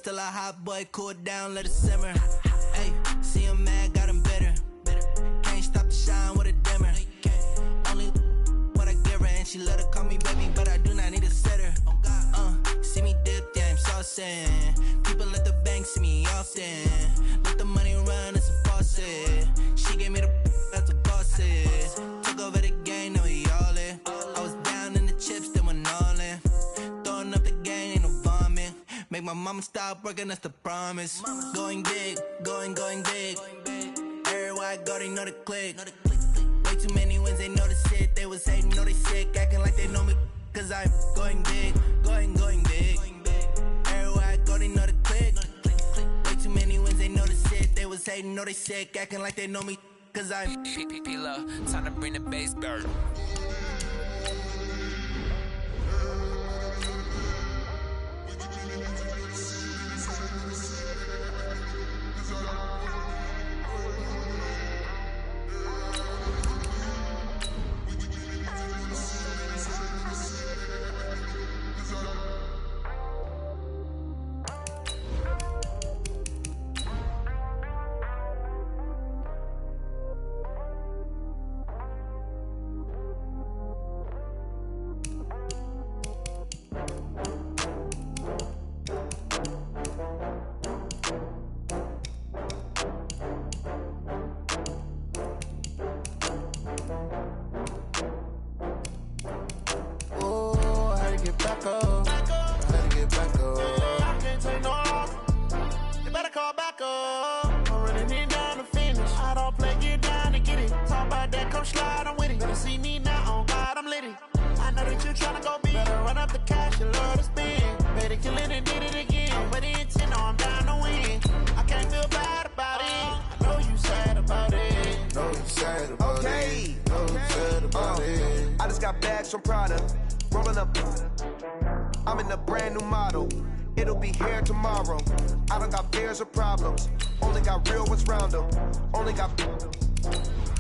still a hot boy, cool it down, let it simmer. Hey, see him mad, got him bitter. Can't stop the shine with a dimmer. Only what I give her, and she let her call me baby, but I do not need a sitter. See me dip, yeah, I'm saucing. People at the bank see me often. Let the money run, it's a faucet. She gave me the that's a boss it. Took over the game, now we all in. I was down in the chips, then went all in. Throwing up the game, ain't no vomit. Make my mama stop working, that's the promise. Going big, going big. Everywhere I go, they know the click. Way too many wins, they know the shit. They was hating, know they sick, acting like they know me. Cause I'm going big, going big. Everywhere I go, they know the click. Way too many wins, they know the shit. They was hating, know they sick, acting like they know me. Cause I'm P-P-P-Love, time to bring the bass bird. From Prada, rolling up. I'm in a brand new model. It'll be here tomorrow. I don't got fears or problems. Only got real ones round them. Only got.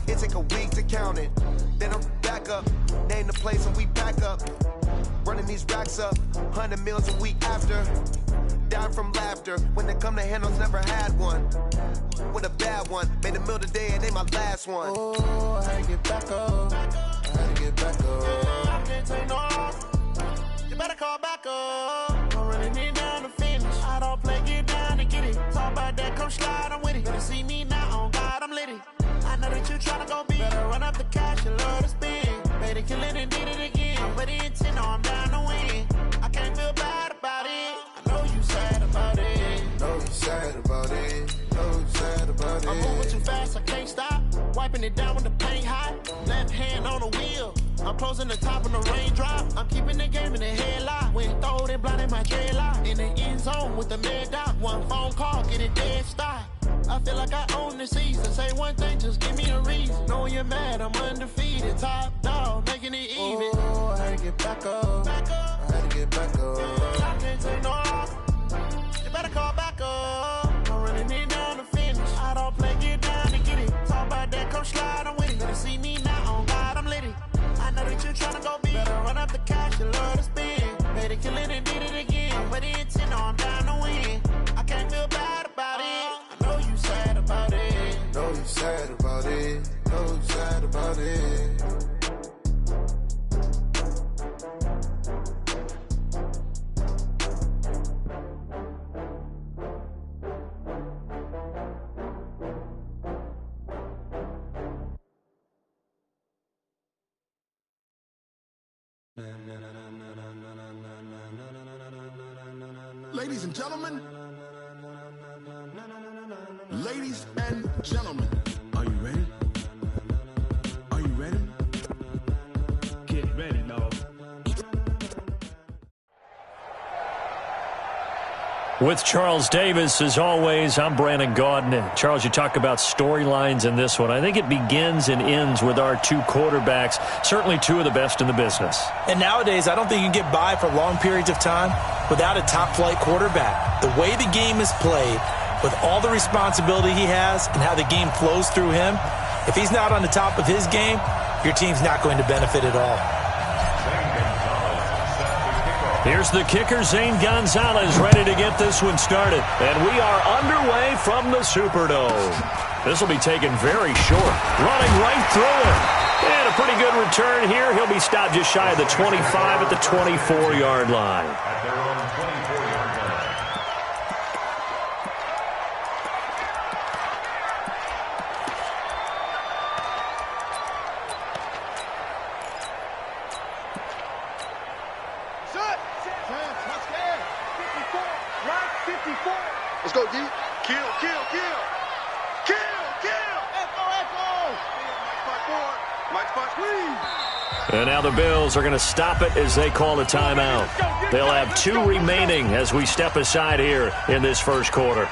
It take a week to count it. Then I'm back up. Name the place and we pack up. Running these racks up. 100 meals a week after. Down from laughter. When they come to handles, never had one. With a bad one. Made a meal today and they my last one. Oh, I had to get back up. I had to get back up. I can't take no loss. You better call back up. I'm running it down to finish. I don't play, get down to get it. Talk about that, come slide, I'm with it. Better see me now, on God, I'm litty. I know that you tryna go big. Better run up the cash, you love to spend. Better kill it and did it again. I'm ready to 10, no, I'm down to win. I can't feel bad about it. I know you sad about it. Know you sad about it. Know you sad about it. I'm moving too fast, I can't stop. Wiping it down with the paint hot. Left hand on the wheel. I'm closing the top when the raindrop. I'm keeping the game in the headlock. When throw it blind in my dreadlock. In the end zone with the mid dot. One phone call, get it dead stop. I feel like I own the season. Say one thing, just give me a reason. Knowing you're mad, I'm undefeated. Top dog, making it even. Oh, I had to get back up. I had to get back up. I can't take no loss. You better call back up. I'm running it down to finish. I don't play, get down to get it. Talk about that, come slide, I'm with it. Better see me now, on God, I'm litty. I know that you tryna go big. Better run up the cash, you love to spend. Better kill it and did it again. I'm ready to 10, no, I'm down to win. I can't feel bad about it. I know you sad about it. Know you sad about it. Know you sad about it. Ladies and gentlemen, ladies and gentlemen, are you ready? Are you ready? Get ready, dog. With Charles Davis, as always, I'm Brandon Gaudin. Charles, you talk about storylines in this one. I think it begins and ends with our two quarterbacks, certainly two of the best in the business. And nowadays, I don't think you can get by for long periods of time without a top-flight quarterback. The way the game is played, with all the responsibility he has and how the game flows through him, if he's not on the top of his game, your team's not going to benefit at all. Here's the kicker, Zane Gonzalez, ready to get this one started. And we are underway from the Superdome. This will be taken very short. Running right through it. And a pretty good return here. He'll be stopped just shy of the 25 at the 24-yard line. At their own 24-yard line. Let's go, D. Kill, kill, kill. Kill, kill. Echo, echo. Mike spot, please. And now the Bills are going to stop it as they call a timeout. They'll have 2 remaining as we step aside here in this first quarter.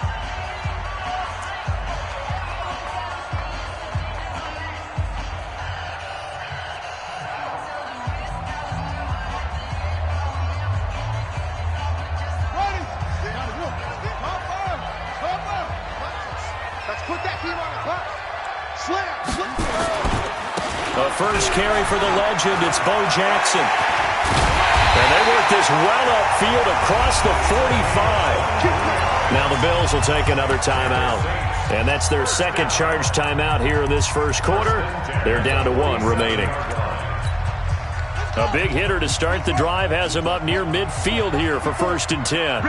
The first carry for the legend, it's Bo Jackson. And they work this well upfield across the 45. Now the Bills will take another timeout. And that's their second charge timeout here in this first quarter. They're down to 1 remaining. A big hitter to start the drive has him up near midfield here for 1st and 10.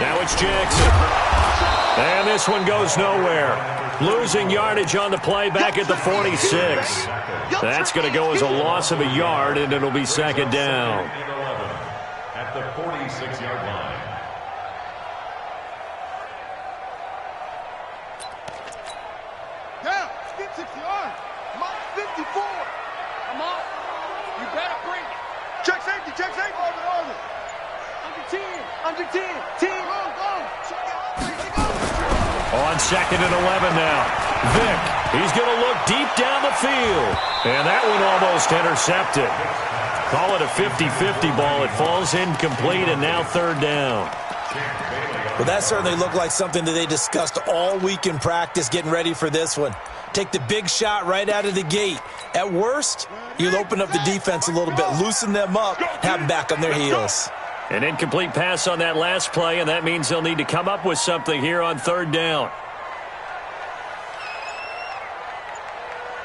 Now it's Jackson. And this one goes nowhere. Losing yardage on the play back at the 46. That's going to go as a loss of a yard, and it'll be 2nd down. At the 46-yard line. Down. Skip 60 yards. Mike 54. I'm on. You better bring it. Check safety, check safety. Over. Under 10. Under 10. 10. Go, go. Check out. Go. On 2nd and 11 now. Vick, he's going to look deep down the field. And that one almost intercepted. Call it a 50-50 ball. It falls incomplete, and now 3rd down. Well, that certainly looked like something that they discussed all week in practice getting ready for this one. Take the big shot right out of the gate. At worst, you'll open up the defense a little bit, loosen them up, have them back on their heels. An incomplete pass on that last play, and that means they'll need to come up with something here on 3rd down.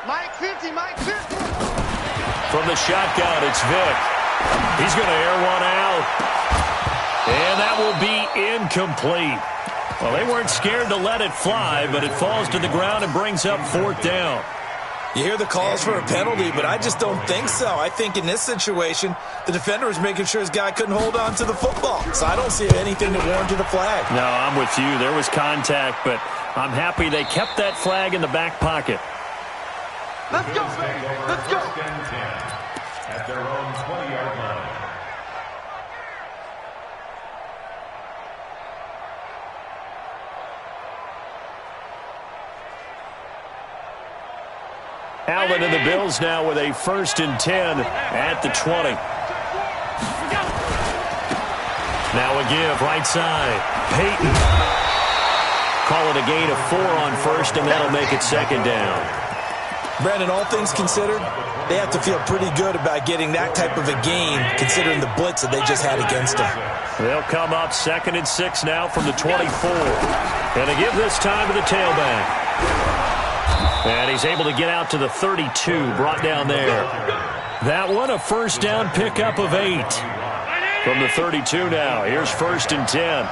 Mike 50, Mike 50. From the shotgun, it's Vick. He's going to air one out. And that will be incomplete. Well, they weren't scared to let it fly, but it falls to the ground and brings up 4th down. You hear the calls for a penalty, but I just don't think so. I think in this situation, the defender was making sure his guy couldn't hold on to the football. So I don't see anything that warranted a flag. No, I'm with you. There was contact, but I'm happy they kept that flag in the back pocket. Let's go, baby. Let's go. 1st and 10. At their own 20-yard line. Allen and the Bills now with a 1st and 10 at the 20. Now a give, right side. Peyton. Call it a gain of 4 on 1st, and that'll make it 2nd down. Brandon, all things considered, they have to feel pretty good about getting that type of a gain, considering the blitz that they just had against them. They'll come up 2nd and 6 now from the 24. And they give this time to the tailback. And he's able to get out to the 32, brought down there. That one, a 1st down pickup of 8. From the 32 now, here's 1st and 10.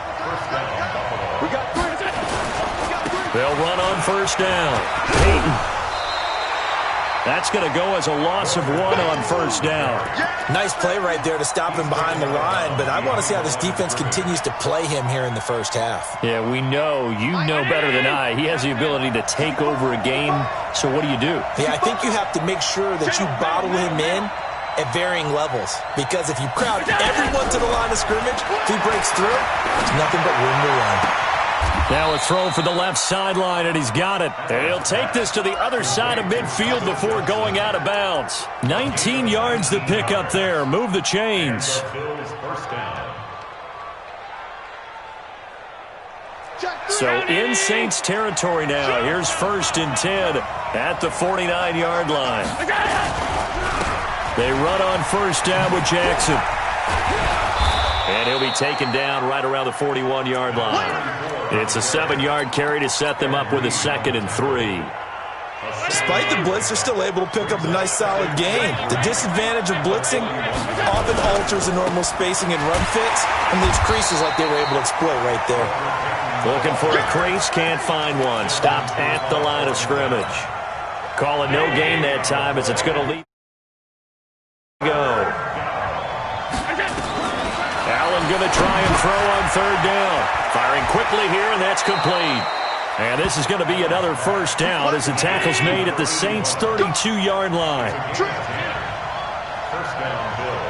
They'll run on 1st down. Peyton. That's going to go as a loss of 1 on 1st down. Nice play right there to stop him behind the line, but I want to see how this defense continues to play him here in the first half. Yeah, we know. You know better than I. He has the ability to take over a game, so what do you do? Yeah, I think you have to make sure that you bottle him in at varying levels, because if you crowd everyone to the line of scrimmage, if he breaks through, there's nothing but room to run. Now a throw for the left sideline, and he's got it. And he'll take this to the other side of midfield before going out of bounds. 19 yards to pick up there. Move the chains. So in Saints territory now. Here's 1st and 10 at the 49-yard line. They run on first down with Jackson. And he'll be taken down right around the 41-yard line. It's a 7-yard carry to set them up with a 2nd and 3. Despite the blitz, they're still able to pick up a nice, solid gain. The disadvantage of blitzing often alters the normal spacing and run fits, and leaves creases like they were able to exploit right there. Looking for a crease, can't find one. Stopped at the line of scrimmage. Calling no gain that time as it's going to lead. Go. Allen going to try and throw on 3rd down. Firing quickly here, and that's complete. And this is going to be another first down as the tackle's made at the Saints' 32-yard line. First down, Bill.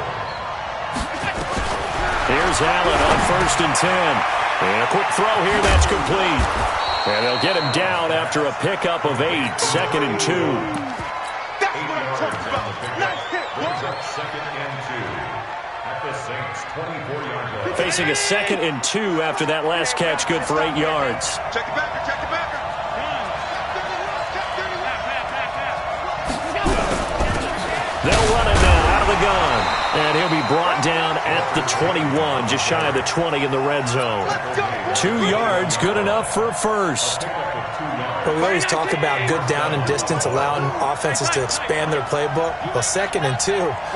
Here's Allen on 1st and 10. And a quick throw here, that's complete. And they'll get him down after a pickup of 8, 2nd and 2. That's what I'm talking about. Nice hit. Brings up 2nd and 2 at the Saints' 24-yard line. Facing a 2nd and 2 after that last catch, good for 8 yards. Check the backer, check the backer. They'll run it now out of the gun. And he'll be brought down at the 21, just shy of the 20 in the red zone. 2 yards, good enough for a first. But we always talk about good down and distance, allowing offenses to expand their playbook. Well, 2nd and 2,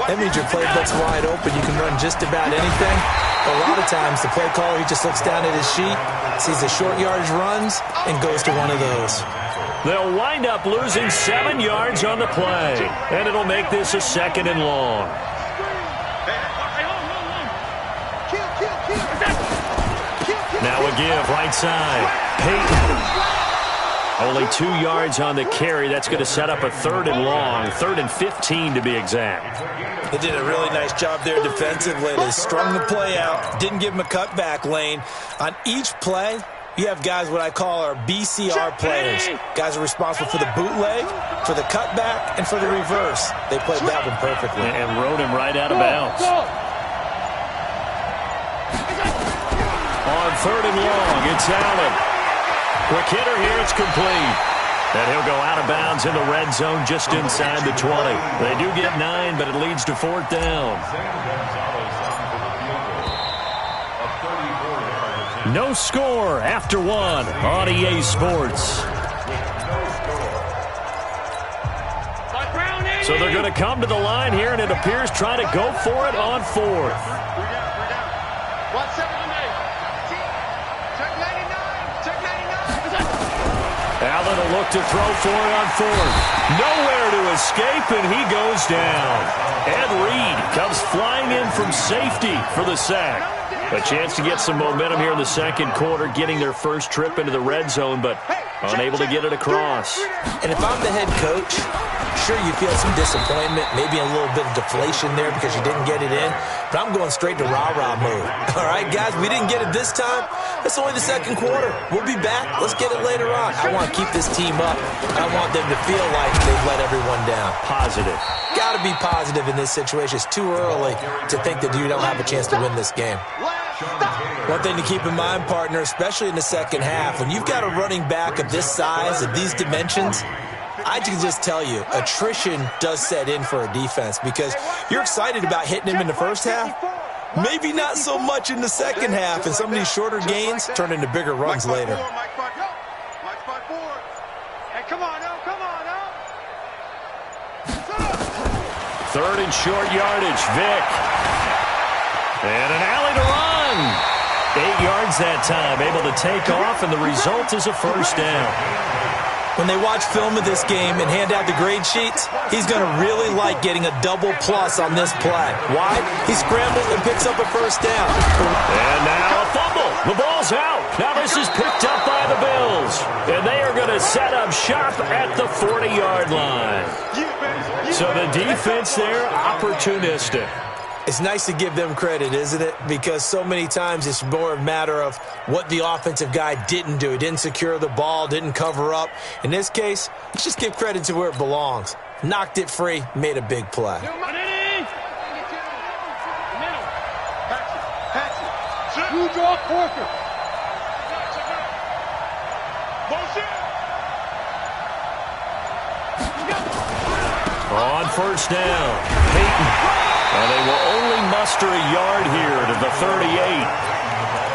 that means your playbook's wide open. You can run just about anything. But a lot of times, the play caller, he just looks down at his sheet, sees the short yardage runs, and goes to one of those. They'll wind up losing 7 yards on the play. And it'll make this a 2nd and long. Now a give, right side. Peyton. Only 2 yards on the carry. That's going to set up a 3rd and long. 3rd and 15 to be exact. They did a really nice job there defensively. They strung the play out, didn't give him a cutback lane. On each play, you have guys what I call our BCR players. Guys are responsible for the bootleg, for the cutback, and for the reverse. They played that one perfectly. And rode him right out of bounds. On 3rd and long, it's Allen. Quick hitter here, it's complete. And he'll go out of bounds in the red zone just inside the 20. They do get 9, but it leads to 4th down. No score after 1 on EA Sports. So they're going to come to the line here, and it appears trying to go for it on 4th. Allen will look to throw for it on 4th. Nowhere to escape, and he goes down. Ed Reed comes flying in from safety for the sack. A chance to get some momentum here in the 2nd quarter, getting their first trip into the red zone, but unable to get it across. And if I'm the head coach, sure, you feel some disappointment, maybe a little bit of deflation there because you didn't get it in, but I'm going straight to rah-rah mode. All right, guys, we didn't get it this time. It's only the 2nd quarter. We'll be back. Let's get it later on. I want to keep this team up. I want them to feel like they've let everyone down. Positive. Got to be positive in this situation. It's too early to think that you don't have a chance to win this game. One thing to keep in mind, partner, especially in the 2nd half, when you've got a running back of this size, of these dimensions, I can just tell you, attrition does set in for a defense because you're excited about hitting him in the 1st half. Maybe not so much in the 2nd half, and some of these shorter gains turn into bigger runs later. Third and short yardage, Vick. And an alley to run. 8 yards that time, able to take off, and the result is a first down. When they watch film of this game and hand out the grade sheets, he's going to really like getting a double plus on this play. Why? He scrambles and picks up a first down. And now a fumble. The ball's out. Now this is picked up by the Bills. And they are going to set up shop at the 40-yard line. So the defense there, opportunistic. It's nice to give them credit, isn't it? Because so many times it's more a matter of what the offensive guy didn't do. He didn't secure the ball, didn't cover up. In this case, let's just give credit to where it belongs. Knocked it free, made a big play. On first down, Peyton. And they will only muster a yard here to the 38.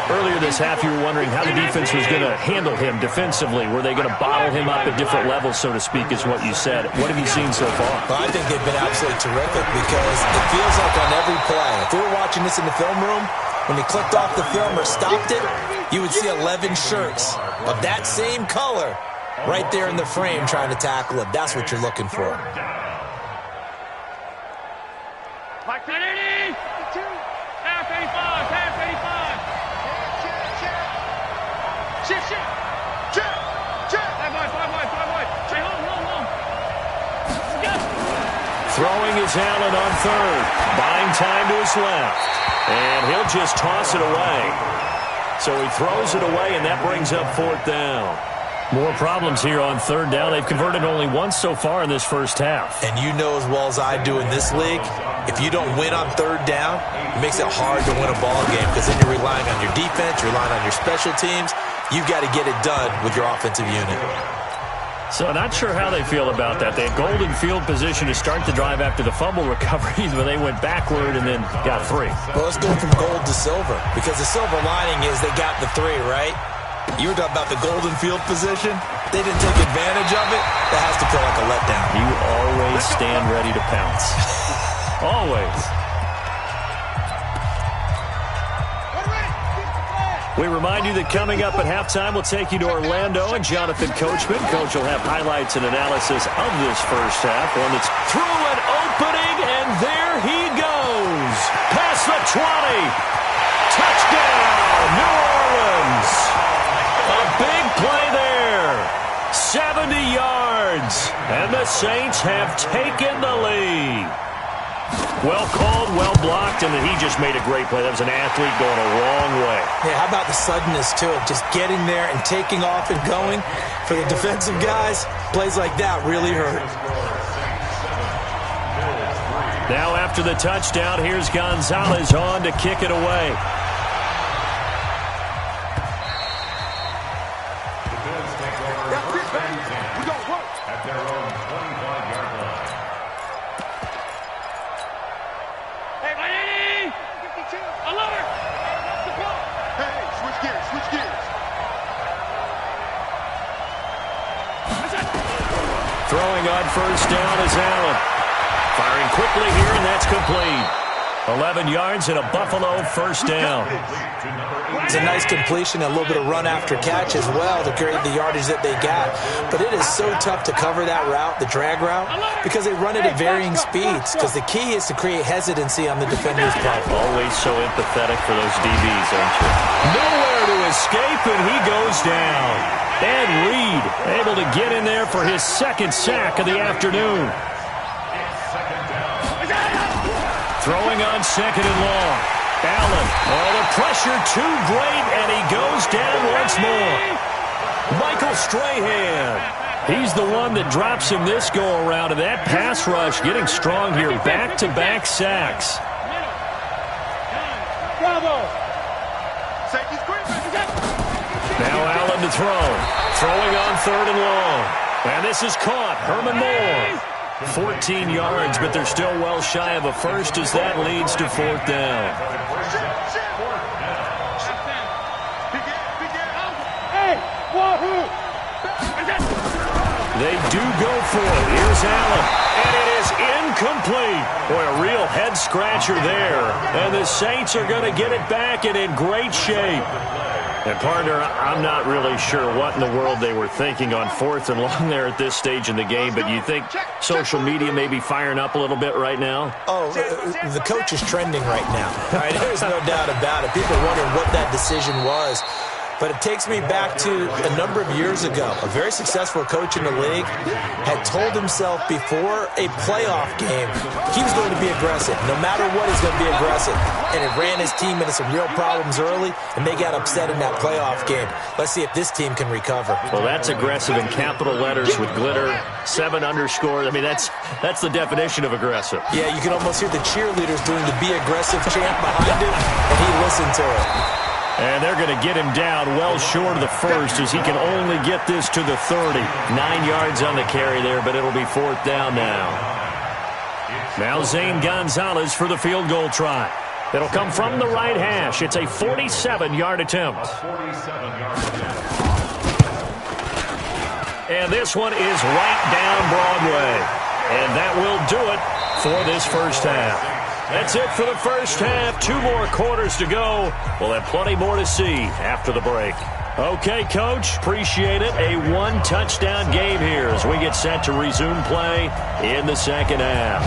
Earlier this half, you were wondering how the defense was going to handle him defensively. Were they going to bottle him up at different levels, so to speak, is what you said. What have you seen so far? Well, I think they've been absolutely terrific because it feels like on every play, if we were watching this in the film room, when he clicked off the film or stopped it, you would see 11 shirts of that same color right there in the frame trying to tackle him. That's what you're looking for. Half 85, half 85. Shift. Check. Five wide. Stay home. Throwing is Allen on third. Buying time to his left. And he'll just toss it away. So he throws it away, and that brings up fourth down. More problems here on third down. They've converted only once so far in this first half. And you know as well as I do in this league, if you don't win on third down, it makes it hard to win a ball game because then you're relying on your defense, you're relying on your special teams. You've got to get it done with your offensive unit. So not sure how they feel about that. They had golden field position to start the drive after the fumble recovery, but they went backward and then got 3. Well, let's go from gold to silver because the silver lining is they got the 3, right? You were talking about the golden field position. They didn't take advantage of it. That has to feel like a letdown. You always stand ready to pounce. Always. We remind you that coming up at halftime, we'll take you to Orlando and Jonathan Coachman. Coach will have highlights and analysis of this first half. One that's through an opening, and there he goes. Past the 20. Touchdown, New Orleans. A big play there. 70 yards. And the Saints have taken the lead. Well called, well blocked, and then he just made a great play. That was an athlete going a long way. Yeah, how about the suddenness to it? Just getting there and taking off and going. For the defensive guys, plays like that really hurt. Now after the touchdown, here's Gonzalez on to kick it away. At their own 25-yard line. Hey, Miami! I love her! Hey, switch gears. Throwing on first down is Allen. Firing quickly here, and that's complete. 11 yards and a Buffalo first down. It's a nice completion, a little bit of run after catch as well to create the yardage that they got. But it is so tough to cover that route, the drag route, because they run it at varying speeds. Because the key is to create hesitancy on the defender's part. Always so empathetic for those DBs, aren't you? Nowhere to escape, and he goes down. Ed Reed able to get in there for his second sack of the afternoon. Throwing on second and long. Allen. Oh, the pressure too great, and he goes down once more. Michael Strahan. He's the one that drops him this go-around, and that pass rush getting strong here. Back-to-back sacks. Bravo! Now Allen to throw. Throwing on third and long. And this is caught. Herman Moore. 14 yards, but they're still well shy of a first as that leads to fourth down. They do go for it. Here's Allen, and it is incomplete. Boy, a real head-scratcher there. And the Saints are going to get it back and in great shape. And, partner, I'm not really sure what in the world they were thinking on fourth and long there at this stage in the game, but you think social media may be firing up a little bit right now? Oh, the coach is trending right now. All right, there's no doubt about it. People are wondering what that decision was. But it takes me back to a number of years ago. A very successful coach in the league had told himself before a playoff game he was going to be aggressive. No matter what, he's going to be aggressive. And it ran his team into some real problems early, and they got upset in that playoff game. Let's see if this team can recover. Well, that's aggressive in capital letters with glitter, 7 underscore. I mean, that's the definition of aggressive. Yeah, you can almost hear the cheerleaders doing the Be Aggressive chant behind him, and he listened to it. And they're going to get him down well short of the first as he can only get this to the 30. 9 yards on the carry there, but it'll be fourth down now. Now Zane Gonzalez for the field goal try. It'll come from the right hash. It's a 47-yard attempt. And this one is right down Broadway. And that will do it for this first half. That's it for the first half. 2 more quarters to go. We'll have plenty more to see after the break. Okay, Coach, appreciate it. A 1-touchdown game here as we get set to resume play in the second half.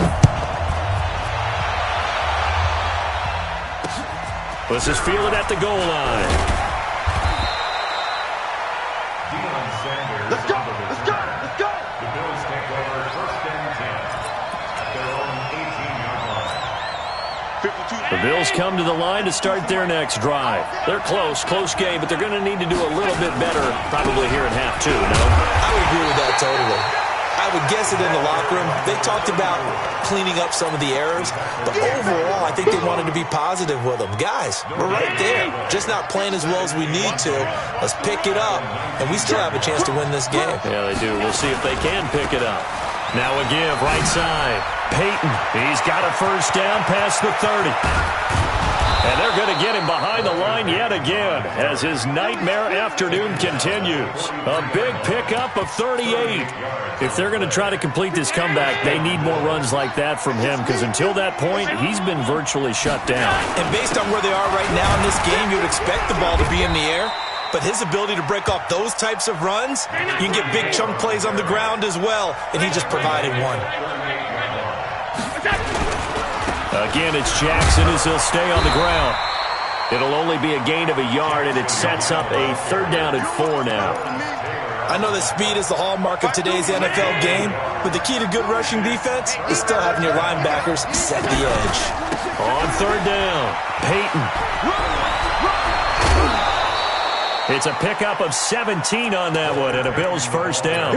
This is fielded at the goal line. Let's go! Let's go! Let's go! The Bills take over first and 10 at their own 18-yard line. The Bills come to the line to start their next drive. They're close game, but they're going to need to do a little bit better probably here in half 2, no? I would agree with that totally. I would guess it in the locker room. They talked about cleaning up some of the errors, but overall, I think they wanted to be positive with them. Guys, we're right there, just not playing as well as we need to. Let's pick it up, and we still have a chance to win this game. Yeah, they do. We'll see if they can pick it up. Now a give, right side. Peyton, he's got a first down past the 30. And they're going to get him behind the line yet again as his nightmare afternoon continues. A big pickup of 38. If they're going to try to complete this comeback, they need more runs like that from him because until that point, he's been virtually shut down. And based on where they are right now in this game, you would expect the ball to be in the air. But his ability to break off those types of runs, you can get big chunk plays on the ground as well, and he just provided one. Again, it's Jackson as he'll stay on the ground. It'll only be a gain of a yard, and it sets up a 3rd down and 4 now. I know that speed is the hallmark of today's NFL game, but the key to good rushing defense is still having your linebackers set the edge. On 3rd down, Peyton. It's a pickup of 17 on that one and a Bills first down.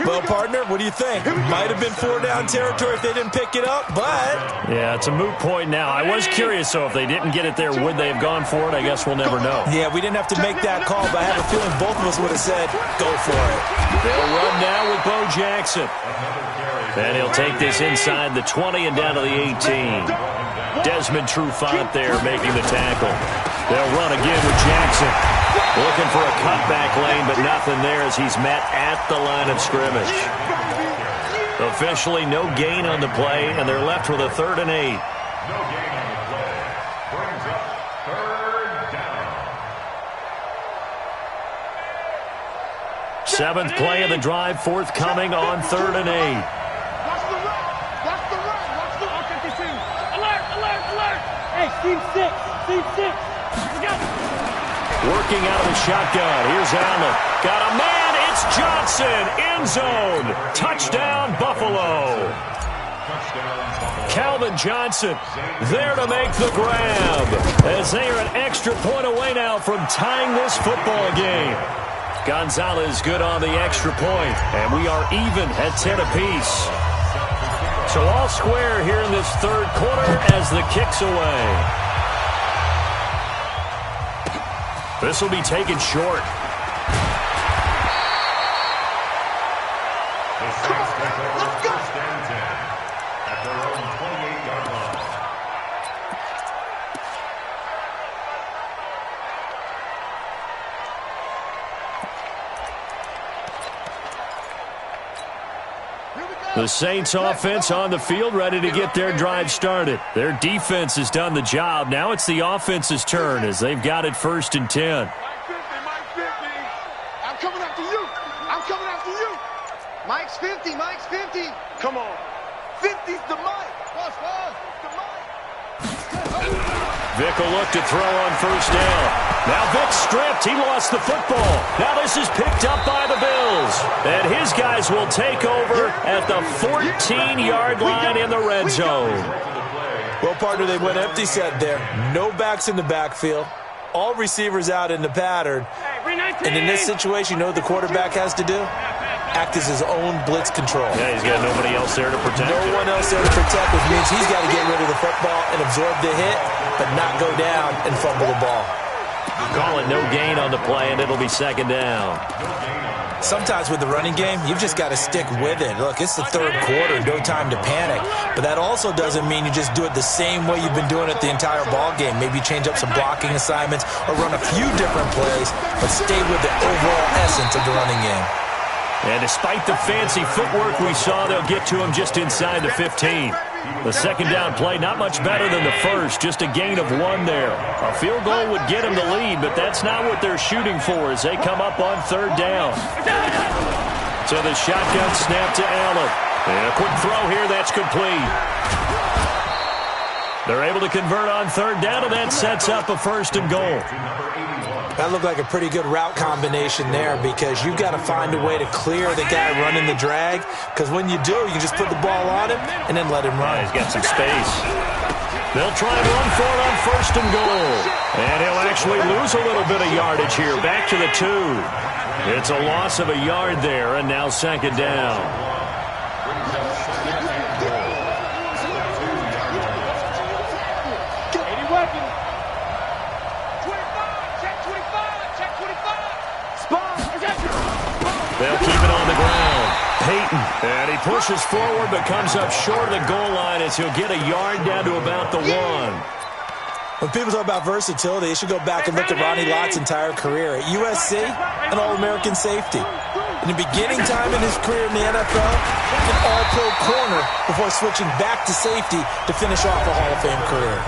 Well, partner, what do you think? Might have been 4-down territory if they didn't pick it up, but... Yeah, it's a moot point now. I was curious, so if they didn't get it there, would they have gone for it? I guess we'll never know. Yeah, we didn't have to make that call, but I have a feeling both of us would have said, go for it. They'll run now with Bo Jackson. And he'll take this inside the 20 and down to the 18. Desmond Trufant there making the tackle. They'll run again with Jackson. Looking for a cutback lane, but nothing there as he's met at the line of scrimmage. Officially no gain on the play, and they're left with a 3rd and 8. No gain on the play. Brings up 3rd down. 7th play of the drive, forthcoming on 3rd and 8. Watch the run. Watch the run. Watch the run. Alert, alert, alert. Hey, Steve 6. Steve 6. Let's go. Working out of the shotgun. Here's Allen. Got a man. It's Johnson. End zone. Touchdown, Buffalo. Calvin Johnson there to make the grab as they are an extra point away now from tying this football game. Gonzalez good on the extra point, and we are even at 10 apiece. So all square here in this 3rd quarter as the kick's away. This will be taken short. The Saints take over first and 10 at their own 28-yard line. The Saints offense on the field, ready to get their drive started. Their defense has done the job. Now it's the offense's turn as they've got it 1st and 10. Mike 50. I'm coming after you. I'm coming after you. Mike's 50. Mike's 50. Come on. 50's the Mike. Boss, The Mike. Vic will look to throw on 1st down. Now Vic stripped. He lost the football. Now this is picked up by the Bills. And his guys will take over at the 14-yard line in the red zone. Well, partner, they went empty set there. No backs in the backfield. All receivers out in the pattern. And in this situation, you know what the quarterback has to do? Act as his own blitz control. Yeah, he's got nobody else there to protect him. No one else there to protect, which means he's got to get rid of the football and absorb the hit, but not go down and fumble the ball. Call it no gain on the play, and it'll be second down. Sometimes with the running game, you've just got to stick with it. Look, it's the third quarter, no time to panic. But that also doesn't mean you just do it the same way you've been doing it the entire ball game. Maybe change up some blocking assignments or run a few different plays, but stay with the overall essence of the running game. And despite the fancy footwork we saw, they'll get to him just inside the 15. The second down play, not much better than the first, just a gain of 1 there. A field goal would get them the lead, but that's not what they're shooting for as they come up on third down. So the shotgun snap to Allen. And a quick throw here, that's complete. They're able to convert on third down, and that sets up a first and goal. That looked like a pretty good route combination there because you've got to find a way to clear the guy running the drag, because when you do, you just put the ball on him and then let him run. He's got some space. They'll try and run for it on first and goal. And he'll actually lose a little bit of yardage here. Back to the 2. It's a loss of a yard there, and now second down. They'll keep it on the ground. Peyton, and he pushes forward but comes up short of the goal line as he'll get a yard down to about the 1. When people talk about versatility, they should go back and look at Ronnie Lott's entire career. At USC, an All-American safety. In the beginning time in his career in the NFL, an All-Pro corner before switching back to safety to finish off a Hall of Fame career.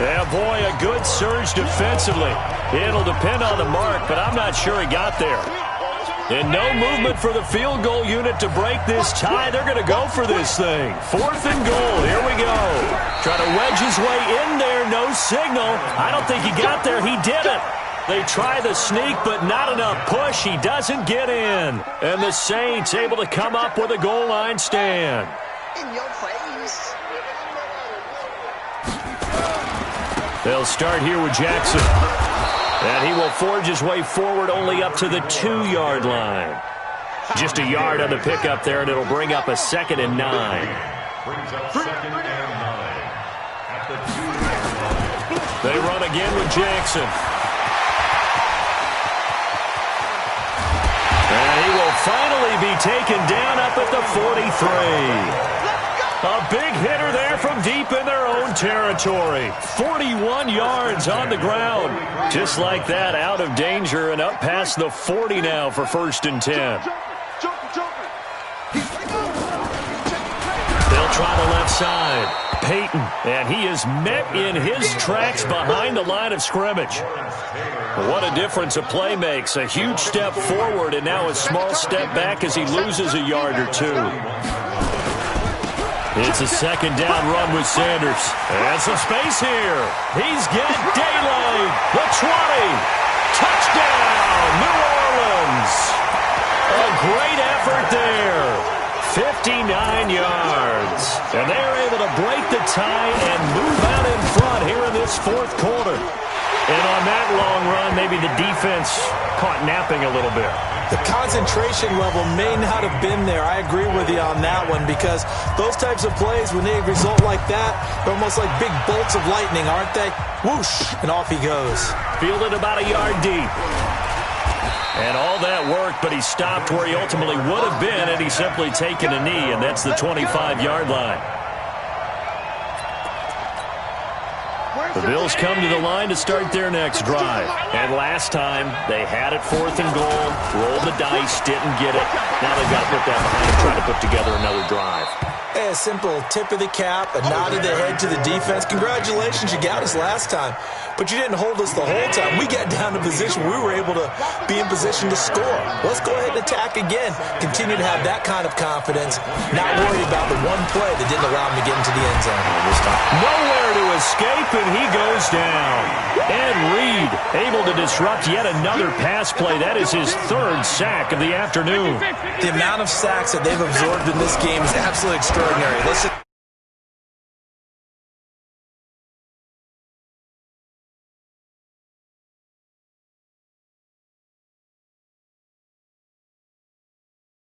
Yeah, boy, a good surge defensively. It'll depend on the mark, but I'm not sure he got there. And no movement for the field goal unit to break this tie. They're going to go for this thing. 4th and goal. Here we go. Try to wedge his way in there. No signal. I don't think he got there. He didn't. They try the sneak, but not enough push. He doesn't get in. And the Saints able to come up with a goal line stand. In your face. They'll start here with Jackson. And he will forge his way forward only up to the 2-yard line. Just a yard on the pickup there, and it'll bring up a 2nd and 9. Brings up 2nd and 9 at the 2-yard line. They run again with Jackson. And he will finally be taken down up at the 43. A big hitter there from deep in their own territory. 41 yards on the ground. Just like that, out of danger and up past the 40 now for 1st and 10. They'll try the left side. Peyton, and he is met in his tracks behind the line of scrimmage. What a difference a play makes. A huge step forward and now a small step back as he loses a yard or 2. It's a 2nd down run with Sanders. And some space here. He's got daylight. The 20. Touchdown, New Orleans. A great effort there. 59 yards. And they're able to break the tie and move out in front here in this 4th quarter. And on that long run, maybe the defense caught napping a little bit. The concentration level may not have been there. I agree with you on that one because those types of plays, when they result like that, they're almost like big bolts of lightning, aren't they? Whoosh, and off he goes. Fielded about a yard deep. And all that worked, but he stopped where he ultimately would have been had he simply taken a knee, and that's the 25-yard line. The Bills come to the line to start their next drive. And last time, they had it 4th and goal, rolled the dice, didn't get it. Now they've got to put that behind and try to put together another drive. Hey, a simple tip of the cap, a nod of the head to the defense. Congratulations, you got us last time. But you didn't hold us the whole time. We got down to position. We were able to be in position to score. Let's go ahead and attack again. Continue to have that kind of confidence. Not worry about the one play that didn't allow him to get into the end zone this time. Nowhere to escape, and he goes down. Ed Reed able to disrupt yet another pass play. That is his 3rd sack of the afternoon. The amount of sacks that they've absorbed in this game is absolutely extraordinary. Listen.